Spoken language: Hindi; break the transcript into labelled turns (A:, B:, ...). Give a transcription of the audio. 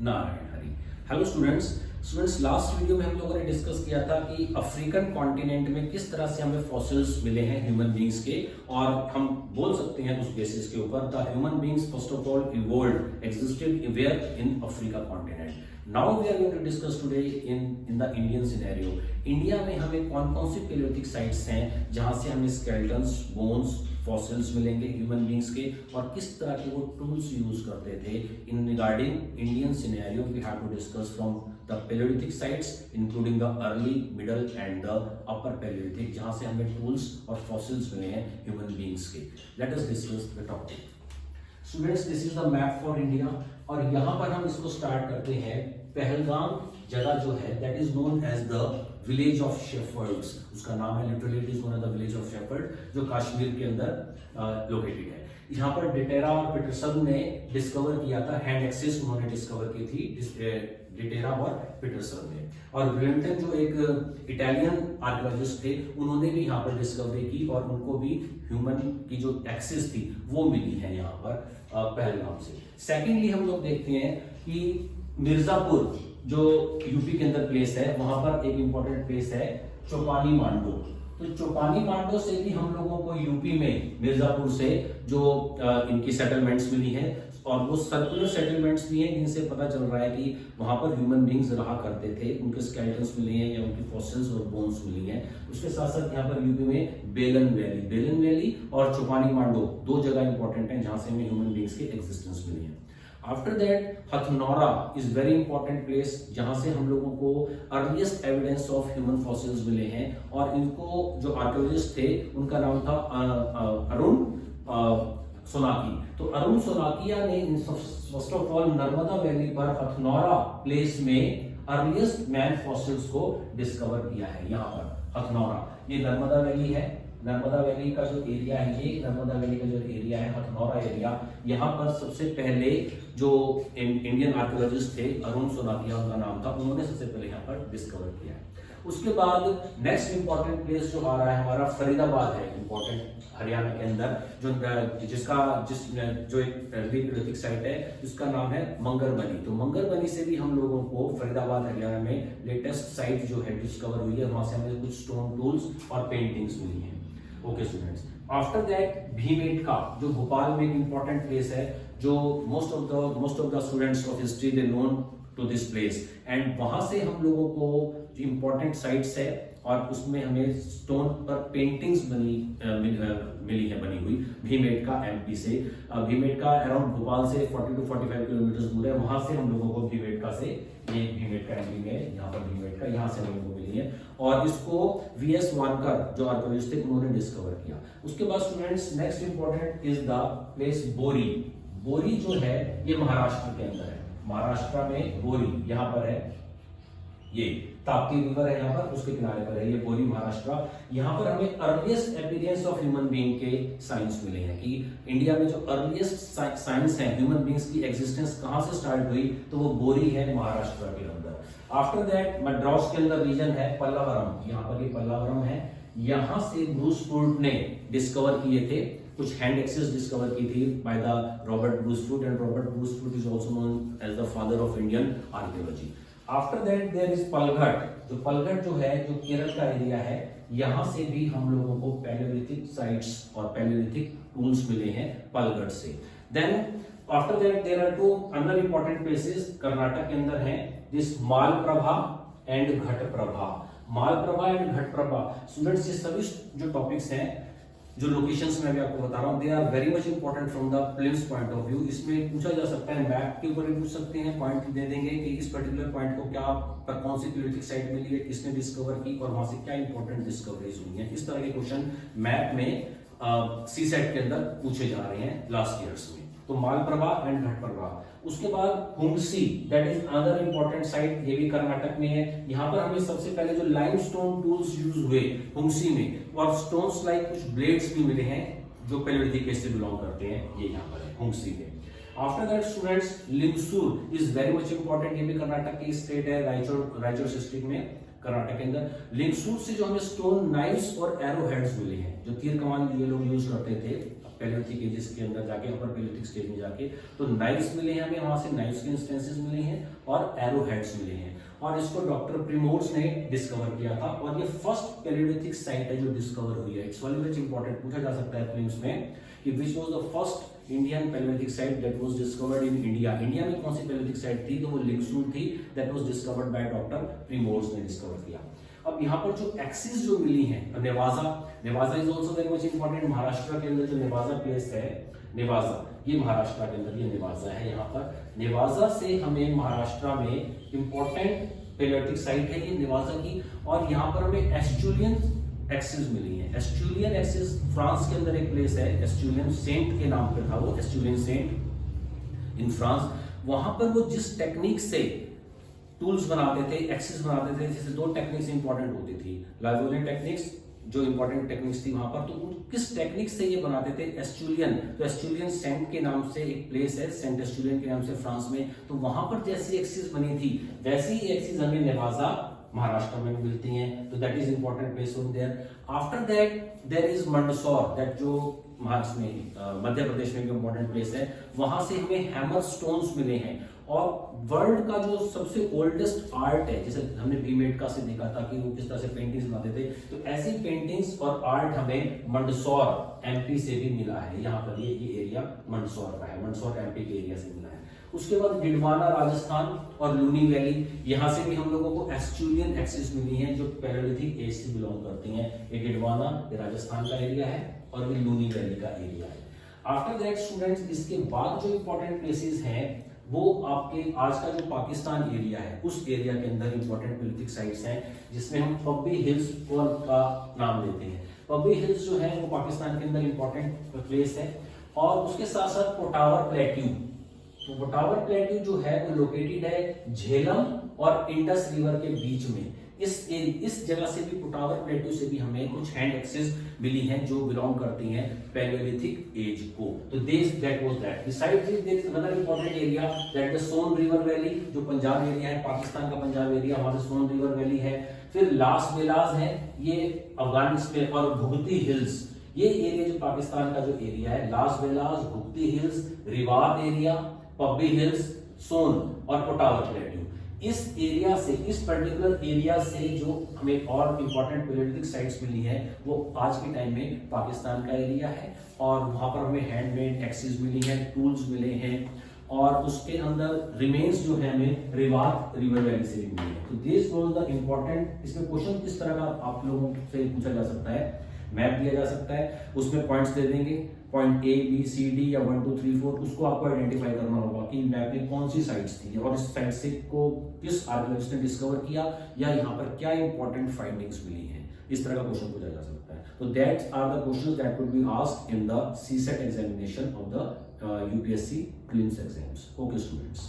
A: Narayan Hari. Hello students last video में हम लोगों ने डिस्कस किया था कि अफ्रीकन कॉन्टिनेंट में किस तरह से हमें फॉसिल्स मिले हैं ह्यूमन बींग्स के, और हम बोल सकते हैं उस बेसिस के ऊपर the human beings first of all evolved existed where in Africa continent. Now we are going to discuss today in the Indian scenario. India में हमें कौन कौन सी पैलियोलिथिक साइट्स हैं जहां से हमें स्केलेटन्स, बोन्स, फॉसिल्स मिलेंगे ह्यूमन बींग्स के, और किस तरह के वो टूल्स यूज करते थे। In regarding Indian scenario we have to discuss from the palaeolithic sites including the early, middle and the upper palaeolithic, जहां से हमें टूल्स और फॉसिल्स मिले हैं ह्यूमन बींग्स के। Let us discuss the topic. Students, this is the map for India, और यहाँ पर हम इसको स्टार्ट करते हैं। पहलगाम जगह जो है that is known as the village of shepherds, उसका नाम है, literally it is known as the village of shepherd, जो कश्मीर के अंदर लोकेटेड है। यहाँ पर डिटेरा और पीटरसन ने डिस्कवर किया था, हैंड एक्सिस उन्होंने डिस्कवर की थी डिटेरा और पीटरसन ने, और विलिंगटन जो एक इटालियन आर्कियोलॉजिस्ट थे उन्होंने भी यहाँ पर डिस्कवरी की, और उनको भी ह्यूमन की जो एक्सिस थी वो मिली है यहाँ पर पहलगाम से। सेकेंडली हम लोग देखते हैं कि मिर्जापुर जो यूपी के अंदर प्लेस है, वहां पर एक इंपॉर्टेंट प्लेस है चौपानी मांडो। तो चौपानी मांडो से भी हम लोगों को यूपी में मिर्जापुर से जो इनकी सेटलमेंट्स मिली हैं, और वो सर्कुलर सेटलमेंट्स भी हैं जिनसे पता चल रहा है कि वहां पर ह्यूमन बींग्स रहा करते थे, उनके स्केलेटन्स मिले हैं या उनकी फॉसिल्स और बोन्स मिली हैं। उसके साथ साथ यहाँ पर यूपी में बेलन वैली और चौपानी मांडो दो जगह इंपॉर्टेंट हैं जहां से हमें ह्यूमन बींग्स की एग्जिस्टेंस मिली है। After that Hathnora is very important place, जहां से हम लोगों को earliest evidence of human fossils मिले हैं, और इनको जो आर्कियोलॉजिस्ट थे उनका नाम था अरुण सोनाकी। तो अरुण सोनाकिया ने first of all Narmada valley पर हथनौरा प्लेस में अर्लीस्ट मैन फॉसिल्स को डिस्कवर किया है। यहाँ पर हथनौरा, ये नर्मदा वैली है, नर्मदा वैली का जो एरिया है, ये नर्मदा वैली का जो एरिया है हथनौरा एरिया, यहाँ पर सबसे पहले जो इंडियन आर्कियोलॉजिस्ट थे अरुण सोनाकिया उनका नाम था, उन्होंने सबसे पहले यहाँ पर डिस्कवर किया है। उसके बाद नेक्स्ट इंपॉर्टेंट प्लेस जो आ रहा है हमारा फरीदाबाद है, इंपॉर्टेंट हरियाणा के अंदर, जो जो एक पैलियोलिथिक साइट है जिसका नाम है मंगरबनी। तो मंगरबनी से भी हम लोगों को फरीदाबाद हरियाणा में लेटेस्ट साइट जो है डिस्कवर हुई है, वहां से हमें कुछ स्टोन टूल्स और पेंटिंग्स मिली हैं। Okay students, after that Bhimbetka जो भोपाल में एक इंपॉर्टेंट प्लेस है, जो most of the students of history they known to this place, and वहां से हम लोगों को जो इंपॉर्टेंट साइट्स है और उसमें हमें स्टोन पर पेंटिंग्स मिली है बनी हुई भीमबेटका एमपी से। भीमबेटका अराउंड भोपाल से 40 to 45 किलोमीटर दूर है, वहां से हम लोगों को भीमबेटका से, ये भीमबेटका एमपी में यहाँ पर भीमबेटका, यहाँ से हम लोगों को मिली है, और इसको वीएस वानकर जो आर्कियोलॉजिस्ट थे उन्होंने डिस्कवर किया। उसके बाद students next important is the place बोरी। बोरी जो है ये महाराष्ट्र के अंदर है, महाराष्ट्र में बोरी यहाँ पर है, ये ताप्ती रिवर है यहाँ पर, उसके किनारे पर है ये बोरी महाराष्ट्र। यहाँ पर हमें earliest appearance of human being के साइंस मिले हैं कि इंडिया में जो अर्लीस्ट साइंस है ह्यूमन बीइंग्स की एग्जिस्टेंस कहाँ से स्टार्ट हुई, तो वो बोरी है महाराष्ट्र के अंदर। आफ्टर दैट मद्रास के अंदर रीजन है पल्लावरम, यहाँ पर ये पल्लावरम है, यहाँ से ब्रूस फ्रूट ने डिस्कवर किए थे, कुछ हैंड एक्सिस डिस्कवर की थी by the Robert Bruce Foote, and Robert Bruce Foote is also known as the father of Indian archaeology. After that there is Palghat, जो पलघट जो है जो केरल का एरिया है, यहाँ से भी हम लोगों को पैलियोलिथिक साइट्स और पैलियोलिथिक टूल्स मिले हैं पलघट से। Then after that there are two another important places Karnataka के अंदर हैं, this Malaprabha and Ghataprabha. Malaprabha and Ghataprabha students, ये सभी जो टॉपिक्स हैं, जो लोकेशंस मैं भी आपको बता रहा हूँ, they are very much important from the plains point of view. इसमें पूछा जा सकता है, मैप के ऊपर भी पूछ सकते हैं, पॉइंट दे देंगे कि इस पर्टिकुलर पॉइंट को क्या पर कौन सी पैलियोलिथिक साइट मिली है, किसने डिस्कवर की, और वहां से क्या इंपॉर्टेंट डिस्कवरीज हुई हैं। इस तरह के क्वेश्चन मैप में सी सेट के अंदर पूछे जा रहे हैं लास्ट ईयर्स में। तो मालप्रभा एंड घटप्रभा। उसके बाद Hunsgi, that is another important site, ये भी कर्नाटक में है। यहाँ पर हमें सबसे पहले जो लाइमस्टोन टूल्स यूज हुए हुंगसी में, और स्टोन्स लाइक कुछ ब्लेड्स भी मिले हैं जो पैलियोलिथिक एज से बिलोंग करते हैं, ये यहाँ पर है हुंगसी में। After that students Lingsugur is very much important, ये भी कर्नाटक की स्टेट है, रायचूर डिस्ट्रिक्ट में कर्नाटक के अंदर। लिंगसूर से जो हमें स्टोन नाइफ्स और एरो हेड्स मिले हैं, जो तीर कमान ये लोग यूज करते थे पैलियोलिथिक एजेस के अंदर जाके, अपर पैलियोलिथिक स्टेज में जाके, तो नाइफ्स मिले हैं हमें, वहां से नाइफ्स के इंस्टेंसेस मिले हैं और एरो हेड्स मिले हैं, और इसको डॉक्टर प्रिमोर्स ने डिस्कवर किया था, और ये फर्स्ट पैलियोलिथिक साइट है जो डिस्कवर हुई है। इट्स वेरी मच इंपॉर्टेंट, पूछा जा सकता है प्रीलिम्स में कि which was the first Indian Palaeolithic site that was discovered in India. India में कौन सी पैलियोलिथिक साइट थी, तो वो लिंगसूल थी, that was discovered by doctor प्रिमोर्स ने डिस्कवर किया। अब यहाँ पर जो एक्सिस जो मिली है, नेवाजा is also very much important. Maharashtra के अंदर जो नेवाजा प्लेस है, नेवाजा, ये महाराष्ट्र के अंदर ये नेवाजा है। यहाँ पर नेवाजा से हमें महाराष्ट्र में इंपॉर्टेंट पैलियोलिथिक साइट है ये नेवाजा की, और यहाँ पर हमें एस्चुलियन एक्सिस मिली है। एस्चुलियन एक्सिस फ्रांस के अंदर एक प्लेस है, एस्चुलियन सेंट के नाम पे था वो, एस्चुलियन सेंट इन फ्रांस। वहां पर वो जिस टेक्निक से टूल्स बनाते थे, एक्सिस बनाते थे, जैसे दो टेक्निक्स इंपॉर्टेंट होती थी, लाइवोलियन टेक्निक्स जो इंपॉर्टेंट टेक्निक्स थी वहां पर, तो किस टेक्निक से ये बनाते थे, एस्चुलियन। तो एस्चुलियन सेंट के नाम से एक प्लेस है, सेंट एस्चुलियन के नाम से फ्रांस में, तो वहां पर जैसी एक्सिस बनी थी वैसी ही एक्सिस हमें नेवाजा महाराष्ट्र में मिलती हैं, तो that is important place over there. After that there is Mandsaur, that जो महाराष्ट्र में मध्य प्रदेश में भी इंपॉर्टेंट प्लेस है, वहां से हमें हैमर स्टोन्स मिले हैं। और वर्ल्ड का जो सबसे ओल्डेस्ट आर्ट है, जैसे हमने भीमबेटका से देखा था कि वो किस तरह से पेंटिंग्स बनाते थे, तो ऐसी पेंटिंग्स और आर्ट हमें मंदसौर एमपी से भी मिला है। यहाँ पर ये एरिया मंदसौर का है, मंदसौर एमपी के एरिया से मिला है। उसके बाद डिडवाना राजस्थान और लूनी वैली, यहाँ से भी हम लोगों को एस्चुलियन एक्सिस मिली है जो पैलियोलिथिक एज से बिलोंग करती हैं। ये डिडवाना ये राजस्थान का एरिया है और ये लूनी वैली का एरिया है। आफ्टर दैट स्टूडेंट्स, इसके बाद जो इंपॉर्टेंट प्लेसेस हैं वो आपके आज का जो पाकिस्तान एरिया है उस एरिया के अंदर इंपॉर्टेंट पैलियोलिथिक साइट्स हैं, जिसमें हम पब्बी हिल्स का नाम लेते हैं। पब्बी हिल्स जो है वो पाकिस्तान के अंदर इंपॉर्टेंट प्लेस है। और उसके साथ साथ पोटावर प्लेट्यू, तो पोटावर प्लेट्यू जो है वो लोकेटेड है झेलम और इंडस रिवर के बीच में। इस जगह से भी, पोटावर प्लेट्यू से भी हमें कुछ हैंड एक्सेस मिली हैं जो बिलोंग करती हैं पैलियोलिथिक एज को। तो that was that. Besides this there is another important area that the Son river valley, जो पंजाब एरिया है, पाकिस्तान का पंजाब एरिया, वहां से सोन रिवर वैली है। फिर लास वेलास है, ये अफगानिस्तान, और भुगती हिल्स, ये एरिया जो पाकिस्तान का जो एरिया है, लास वेलास, भुगती हिल्स, रिवात एरिया, पब्बी हिल्स, सोन और पोटावर प्लेट्यू। इस एरिया से, इस पर्टिकुलर एरिया से जो हमें और इंपॉर्टेंट पैलियोलिथिक साइट्स मिली है वो आज के टाइम में पाकिस्तान का एरिया है, और वहां पर हमें हैंडमेड एक्सिस मिली हैं, टूल्स मिले हैं, और उसके अंदर रिमेन्स जो है हमें रिवात रिवर वैली से भी मिली है। तो दिस वाज द इंपॉर्टेंट। इसमें क्वेश्चन किस तरह का आप लोगों से पूछा जा सकता है, मैप दिया जा सकता है, उसमें पॉइंट्स दे देंगे, point A B C D या 1 2 3 4, उसको आपको आइडेंटिफाई करना होगा कि मैप में कौन सी साइट्स थी और इस साइट से को किस आर्कियोलॉजिस्ट ने डिस्कवर किया, या यहाँ पर क्या इंपॉर्टेंट फाइंडिंग्स मिली हैं। इस तरह का क्वेश्चन पूछा जा सकता है। तो that's are the questions that would be asked in the CSAT examination of the UPSC prelims exams. Okay students.